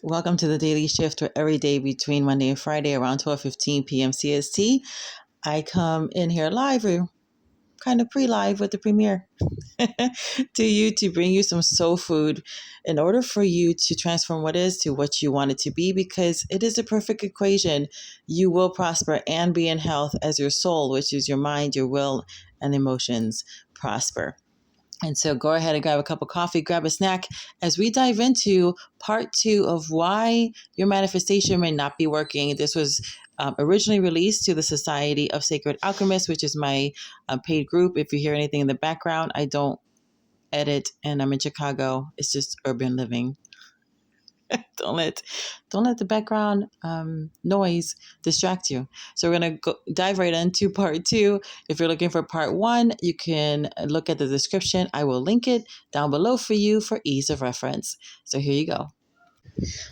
Welcome to the Daily Shift, where every day between Monday and Friday around 12:15 p.m. CST, I come in here live or kind of pre-live with the premiere to you to bring you some soul food in order for you to transform what is to what you want it to be, because it is a perfect equation. You will prosper and be in health as your soul, which is your mind, your will, and emotions prosper. And so go ahead and grab a cup of coffee, grab a snack as we dive into part 2 of why your manifestation may not be working. This was originally released to the Society of Sacred Alchemists, which is my paid group. If you hear anything in the background, I don't edit and I'm in Chicago. It's just urban living. Don't let the background noise distract you. So we're gonna dive right into part 2. If you're looking for part 1, you can look at the description. I will link it down below for you for ease of reference. So here you go.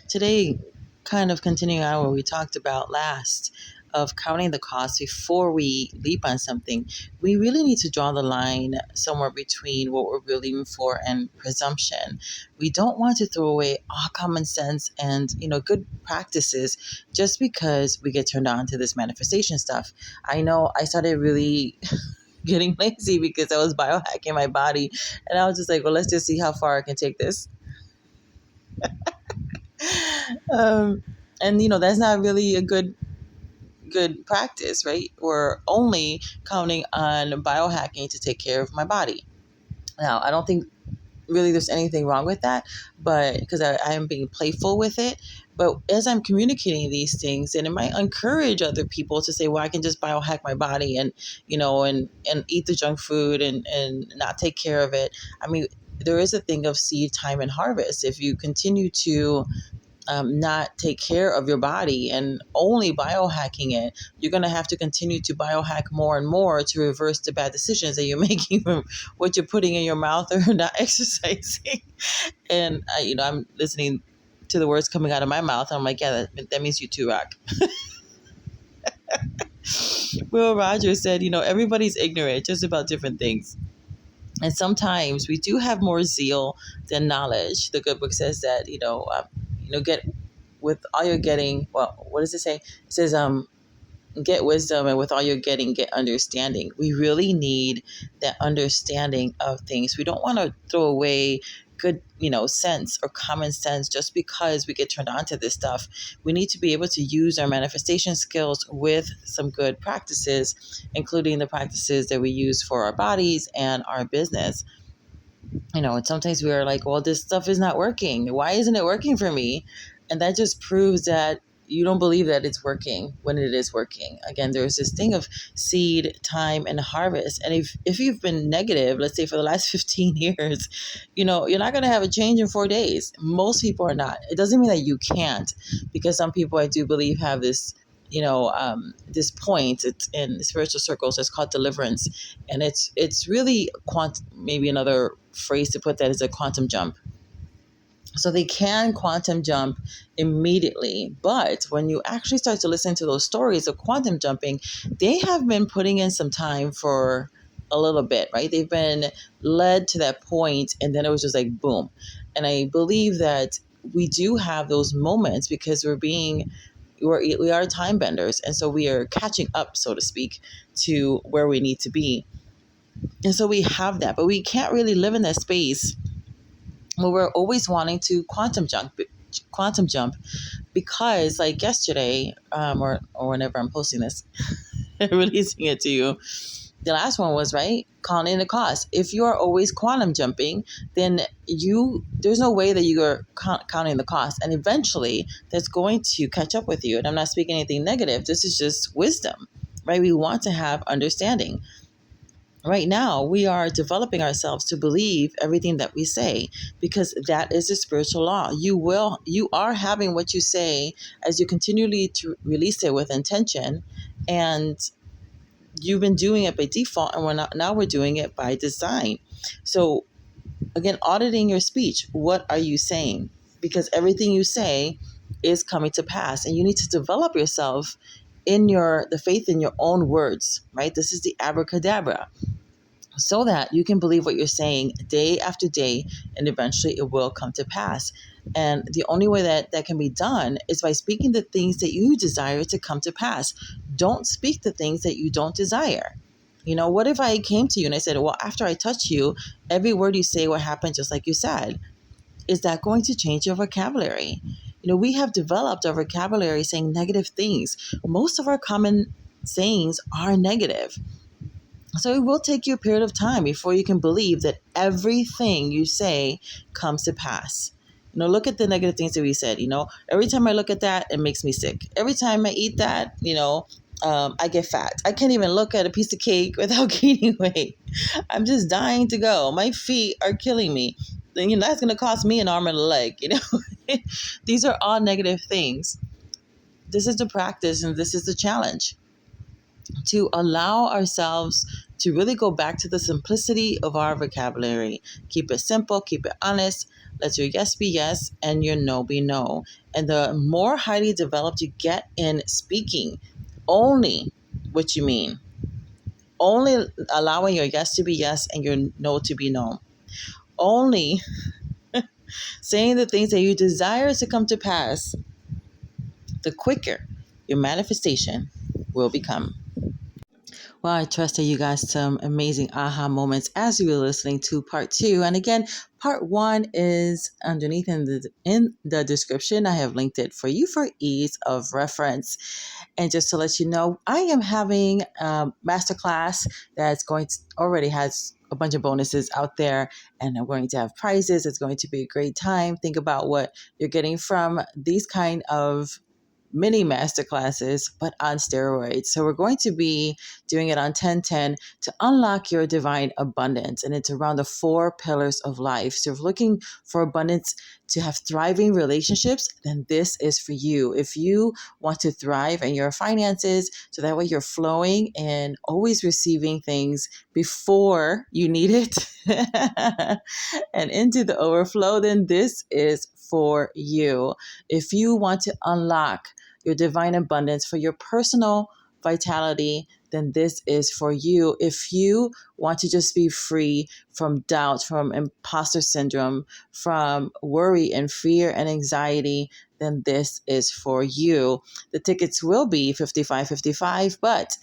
Today, kind of continuing on what we talked about last, of counting the cost before we leap on something, we really need to draw the line somewhere between what we're believing for and presumption. We don't want to throw away all common sense and good practices just because we get turned on to this manifestation stuff. I know I started really getting lazy because I was biohacking my body, and I was just like, well, let's just see how far I can take this. um, and that's not really a good practice, right? We're only counting on biohacking to take care of my body. Now, I don't think really there's anything wrong with that, but because I am being playful with it. But as I'm communicating these things, and it might encourage other people to say, well, I can just biohack my body and, and eat the junk food and not take care of it. I mean, there is a thing of seed time and harvest. If you continue to not take care of your body and only biohacking it, you're going to have to continue to biohack more and more to reverse the bad decisions that you're making from what you're putting in your mouth or not exercising. And I'm listening to the words coming out of my mouth. I'm like, yeah, that means you too, Rock. Will Rogers said, everybody's ignorant just about different things. And sometimes we do have more zeal than knowledge. The good book says that, get with all you're getting. Well, what does it say? It says, get wisdom, and with all you're getting, get understanding. We really need that understanding of things. We don't want to throw away good, sense or common sense just because we get turned on to this stuff. We need to be able to use our manifestation skills with some good practices, including the practices that we use for our bodies and our business. And sometimes we are like, well, this stuff is not working. Why isn't it working for me? And that just proves that you don't believe that it's working when it is working. Again, there's this thing of seed, time, and harvest. And if you've been negative, let's say for the last 15 years, you're not going to have a change in 4 days. Most people are not. It doesn't mean that you can't, because some people, I do believe, have this this point. It's in spiritual circles. It's called deliverance, and it's really maybe another phrase to put that is a quantum jump. So they can quantum jump immediately, but when you actually start to listen to those stories of quantum jumping, they have been putting in some time for a little bit, right? They've been led to that point, and then it was just like boom. And I believe that we do have those moments because we are time benders, and so we are catching up, so to speak, to where we need to be. And so we have that, but we can't really live in that space where we're always wanting to quantum jump, because like yesterday, or whenever I'm posting this, releasing it to you, the last one was, right, counting the cost. If you are always quantum jumping, then there's no way that you are counting the cost, and eventually that's going to catch up with you. And I'm not speaking anything negative. This is just wisdom, right? We want to have understanding. Right now, we are developing ourselves to believe everything that we say, because that is a spiritual law. You are having what you say as you continually to release it with intention, and you've been doing it by default, and now we're doing it by design. So again, auditing your speech. What are you saying? Because everything you say is coming to pass, and you need to develop yourself in the faith in your own words, right? This is the abracadabra, so that you can believe what you're saying day after day, and eventually it will come to pass. And the only way that can be done is by speaking the things that you desire to come to pass. Don't speak the things that you don't desire. What if I came to you and I said, well, after I touch you, every word you say will happen just like you said? Is that going to change your vocabulary? We have developed our vocabulary saying negative things. Most of our common sayings are negative. So it will take you a period of time before you can believe that everything you say comes to pass. Look at the negative things that we said. Every time I look at that, it makes me sick. Every time I eat that, I get fat. I can't even look at a piece of cake without gaining weight. I'm just dying to go. My feet are killing me. Then that's going to cost me an arm and a leg. These are all negative things. This is the practice, and this is the challenge, to allow ourselves to really go back to the simplicity of our vocabulary. Keep it simple, keep it honest. Let your yes be yes and your no be no. And the more highly developed you get in speaking only what you mean, only allowing your yes to be yes and your no to be no, only saying the things that you desire to come to pass, the quicker your manifestation will become. Well, I trust that you got some amazing aha moments as you were listening to part 2. And again, part 1 is underneath in the description. I have linked it for you for ease of reference. And just to let you know, I am having a masterclass that's already has a bunch of bonuses out there, and I'm going to have prizes. It's going to be a great time. Think about what you're getting from these kind of mini masterclasses, but on steroids. So we're going to be doing it on 1010 to unlock your divine abundance. And it's around the 4 pillars of life. So if you're looking for abundance to have thriving relationships, then this is for you. If you want to thrive in your finances, so that way you're flowing and always receiving things before you need it and into the overflow, then this is for you. If you want to unlock your divine abundance for your personal vitality, then this is for you. If you want to just be free from doubt, from imposter syndrome, from worry and fear and anxiety, then this is for you. The tickets will be $55.55, but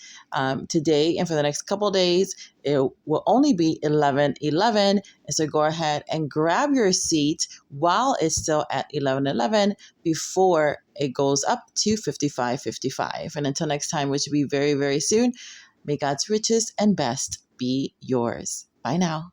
today and for the next couple of days, it will only be $11.11. And so go ahead and grab your seat while it's still at $11.11 before it goes up to $55.55. And until next time, which will be very, very soon, may God's richest and best be yours. Bye now.